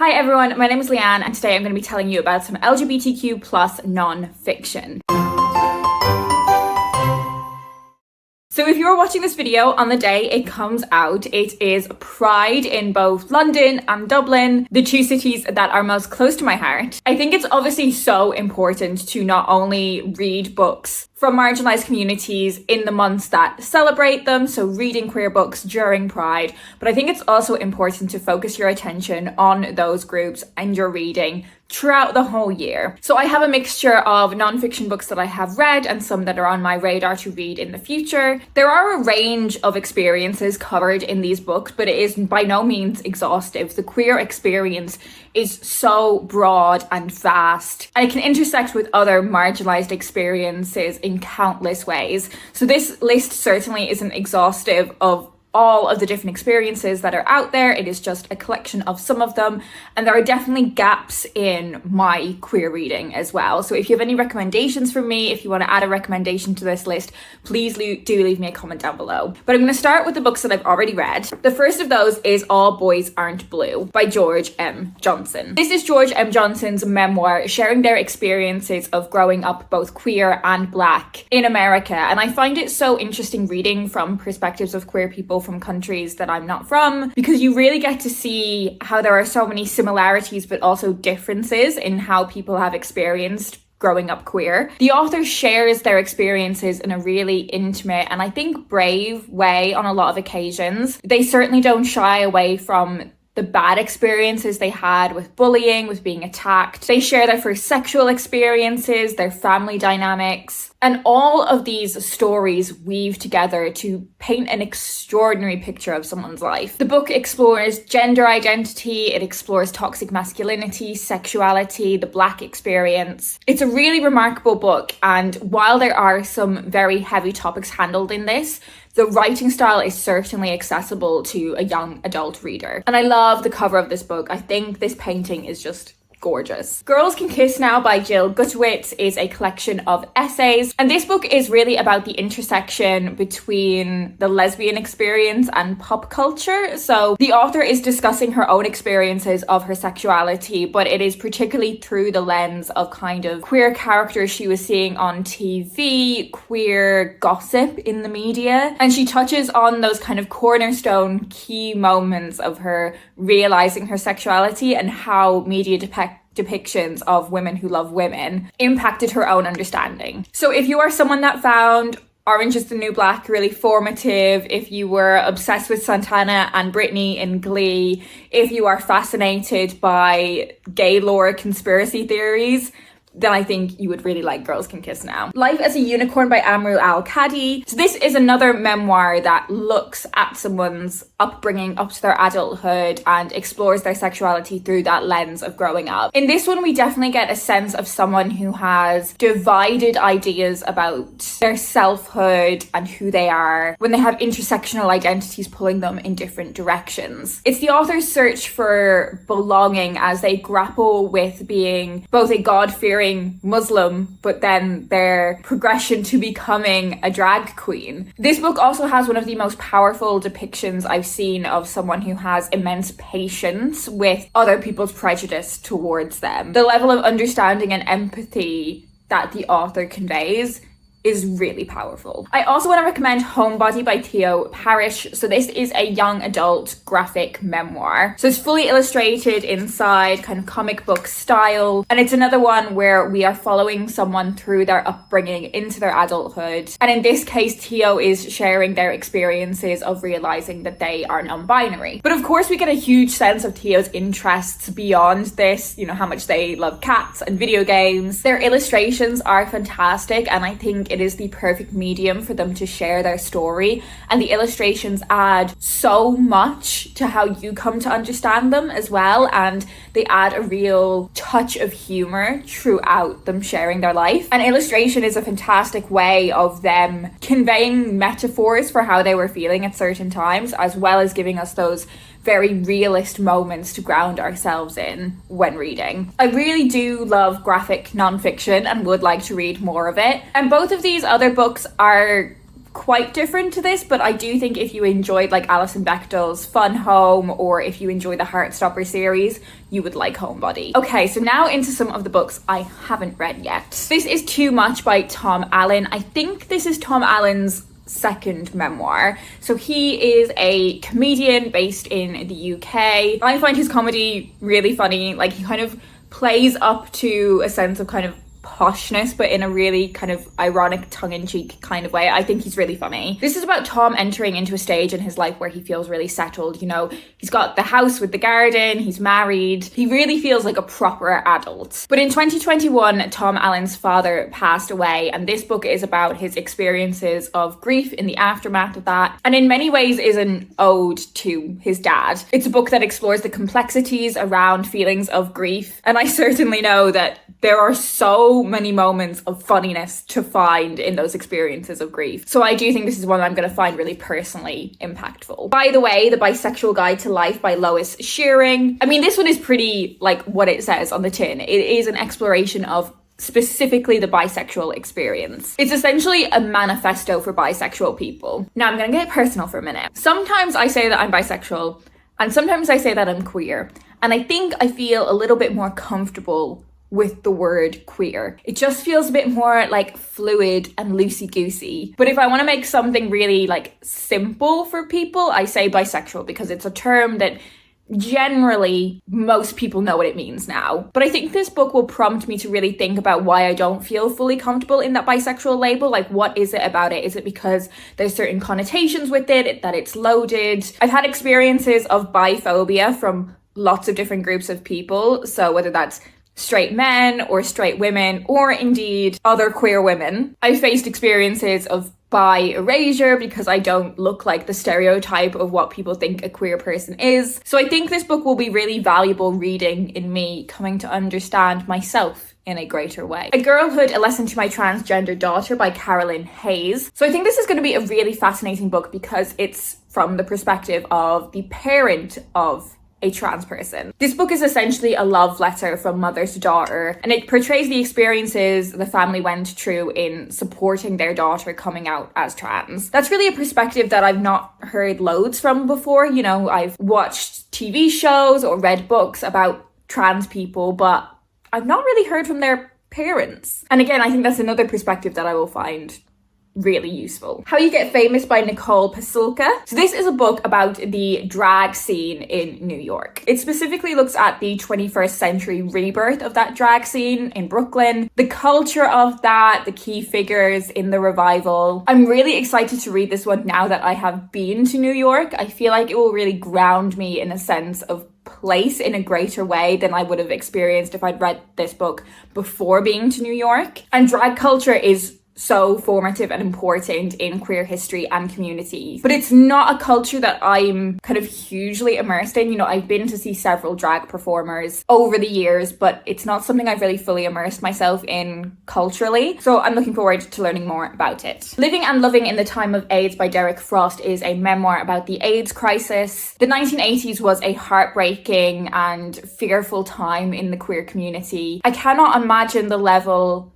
Hi everyone, my name is Leanne and today I'm going to be telling you about some LGBTQ plus non-fiction. So if you're watching this video on the day it comes out, it is Pride in both London and Dublin, the two cities that are most close to my heart. I think it's obviously so important to not only read books from marginalised communities in the months that celebrate them, so reading queer books during Pride, but I think it's also important to focus your attention on those groups and your reading throughout the whole year. So I have a mixture of non-fiction books that I have read and some that are on my radar to read in the future. There are a range of experiences covered in these books, but it is by no means exhaustive. The queer experience is so broad and vast, and it can intersect with other marginalised experiences in countless ways. So this list certainly isn't exhaustive of all of the different experiences that are out there. It is just a collection of some of them, and there are definitely gaps in my queer reading as well. So if you have any recommendations from me, if you want to add a recommendation to this list, please do leave me a comment down below. But I'm going to start with the books that I've already read. The first of those is All Boys Aren't Blue by George M. Johnson. This is George M. Johnson's memoir sharing their experiences of growing up both queer and Black in America, and I find it so interesting reading from perspectives of queer people from countries that I'm not from, because you really get to see how there are so many similarities but also differences in how people have experienced growing up queer. The author shares their experiences in a really intimate and I think brave way on a lot of occasions. They certainly don't shy away from the bad experiences they had with bullying, with being attacked. They share their first sexual experiences, their family dynamics, and all of these stories weave together to paint an extraordinary picture of someone's life. The book explores gender identity, it explores toxic masculinity, sexuality, the Black experience. It's a really remarkable book, and while there are some very heavy topics handled in this, the writing style is certainly accessible to a young adult reader. And I love the cover of this book. I think this painting is just gorgeous. Girls Can Kiss Now by Jill Gutowitz is a collection of essays, and this book is really about the intersection between the lesbian experience and pop culture. So the author is discussing her own experiences of her sexuality, but it is particularly through the lens of kind of queer characters she was seeing on TV, queer gossip in the media, and she touches on those kind of cornerstone key moments of her realizing her sexuality and how media depictions of women who love women impacted her own understanding. So if you are someone that found Orange is the New Black really formative, if you were obsessed with Santana and Britney in Glee, if you are fascinated by gay lore conspiracy theories, then I think you would really like Girls Can Kiss Now. Life as a Unicorn by Amrou Al-Kadi. So this is another memoir that looks at someone's upbringing up to their adulthood and explores their sexuality through that lens of growing up. In this one, we definitely get a sense of someone who has divided ideas about their selfhood and who they are when they have intersectional identities pulling them in different directions. It's the author's search for belonging as they grapple with being both a God-fearing Muslim, but then their progression to becoming a drag queen. This book also has one of the most powerful depictions I've seen of someone who has immense patience with other people's prejudice towards them. The level of understanding and empathy that the author conveys is really powerful. I also want to recommend Homebody by Theo Parrish. So this is a young adult graphic memoir. So it's fully illustrated inside kind of comic book style. And it's another one where we are following someone through their upbringing into their adulthood. And in this case, Theo is sharing their experiences of realizing that they are non-binary. But of course, we get a huge sense of Theo's interests beyond this, you know, how much they love cats and video games. Their illustrations are fantastic, and I think it is the perfect medium for them to share their story, and the illustrations add so much to how you come to understand them as well, and they add a real touch of humor throughout them sharing their life. And illustration is a fantastic way of them conveying metaphors for how they were feeling at certain times, as well as giving us those very realist moments to ground ourselves in when reading. I really do love graphic non-fiction and would like to read more of it. And both of these other books are quite different to this, but I do think if you enjoyed like Alison Bechdel's Fun Home, or if you enjoy the Heartstopper series, you would like Homebody. Okay, so now into some of the books I haven't read yet. This is Too Much by Tom Allen. I think this is Tom Allen's second memoir. So he is a comedian based in the UK. I find his comedy really funny. Like, he kind of plays up to a sense of kind of poshness, but in a really kind of ironic, tongue-in-cheek kind of way. I think he's really funny. This is about Tom entering into a stage in his life where he feels really settled. You know, he's got the house with the garden, he's married, he really feels like a proper adult. But in 2021, Tom Allen's father passed away, and this book is about his experiences of grief in the aftermath of that, and in many ways is an ode to his dad. It's a book that explores the complexities around feelings of grief, and I certainly know that there are so many moments of funniness to find in those experiences of grief. So I do think this is one I'm going to find really personally impactful. By the way, The Bisexual Guide to Life by Lois Shearing. I mean, this one is pretty like what it says on the tin. It is an exploration of specifically the bisexual experience. It's essentially a manifesto for bisexual people. Now I'm going to get personal for a minute. Sometimes I say that I'm bisexual, and sometimes I say that I'm queer. And I think I feel a little bit more comfortable with the word queer. It just feels a bit more like fluid and loosey-goosey. But if I want to make something really like simple for people, I say bisexual, because it's a term that generally most people know what it means now. But I think this book will prompt me to really think about why I don't feel fully comfortable in that bisexual label. Like, what is it about it? Is it because there's certain connotations with it, that it's loaded? I've had experiences of biphobia from lots of different groups of people. So whether that's straight men or straight women, or indeed other queer women. I faced experiences of bi erasure because I don't look like the stereotype of what people think a queer person is. So I think this book will be really valuable reading in me coming to understand myself in a greater way. A Girlhood, A Lesson to My Transgender Daughter by Carolyn Hayes. So I think this is going to be a really fascinating book because it's from the perspective of the parent of a trans person. This book is essentially a love letter from mother to daughter, and it portrays the experiences the family went through in supporting their daughter coming out as trans. That's really a perspective that I've not heard loads from before. You know, I've watched TV shows or read books about trans people, but I've not really heard from their parents. And again, I think that's another perspective that I will find really useful. How You Get Famous by Nicole Pasulka. So this is a book about the drag scene in New York. It specifically looks at the 21st century rebirth of that drag scene in Brooklyn, the culture of that, the key figures in the revival. I'm really excited to read this one now that I have been to New York. I feel like it will really ground me in a sense of place in a greater way than I would have experienced if I'd read this book before being to New York. And drag culture is so formative and important in queer history and community. But it's not a culture that I'm kind of hugely immersed in. You know, I've been to see several drag performers over the years, but it's not something I've really fully immersed myself in culturally. So I'm looking forward to learning more about it. Living and Loving in the Time of AIDS by Derek Frost is a memoir about the AIDS crisis. The 1980s was a heartbreaking and fearful time in the queer community. I cannot imagine the level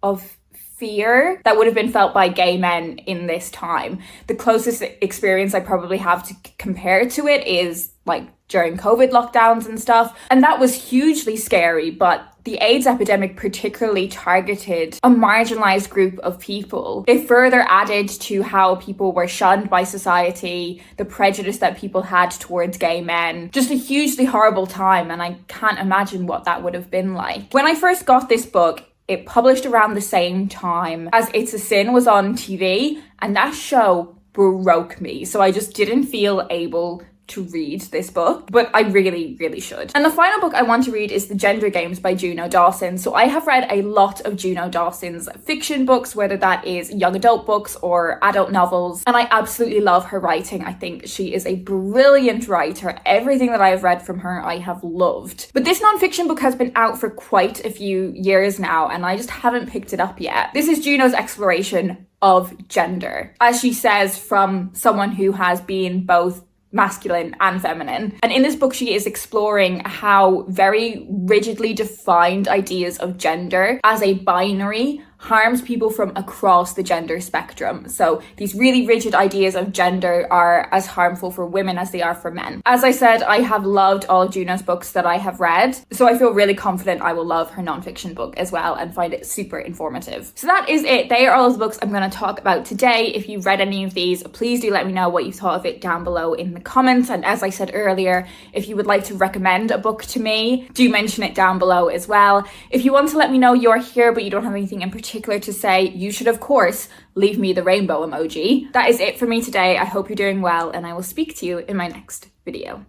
of fear that would have been felt by gay men in this time. The closest experience I probably have to compare to it is like during COVID lockdowns and stuff. And that was hugely scary, but the AIDS epidemic particularly targeted a marginalized group of people. It further added to how people were shunned by society, the prejudice that people had towards gay men. Just a hugely horrible time, and I can't imagine what that would have been like. When I first got this book, it published around the same time as It's a Sin was on TV, and that show broke me. So I just didn't feel able to read this book, but I really, really should. And the final book I want to read is The Gender Games by Juno Dawson. So I have read a lot of Juno Dawson's fiction books, whether that is young adult books or adult novels, and I absolutely love her writing. I think she is a brilliant writer. Everything that I have read from her, I have loved. But this non-fiction book has been out for quite a few years now, and I just haven't picked it up yet. This is Juno's exploration of gender, as she says, from someone who has been both masculine and feminine. And in this book, she is exploring how very rigidly defined ideas of gender as a binary harms people from across the gender spectrum. So these really rigid ideas of gender are as harmful for women as they are for men. As I said, I have loved all of Juno's books that I have read, so I feel really confident I will love her nonfiction book as well and find it super informative. So that is it. They are all of the books I'm going to talk about today. If you've read any of these, please do let me know what you thought of it down below in the comments. And as I said earlier, if you would like to recommend a book to me, do mention it down below as well. If you want to let me know you're here but you don't have anything in particular to say, you should of course leave me the rainbow emoji. That is it for me today. I hope you're doing well, and I will speak to you in my next video.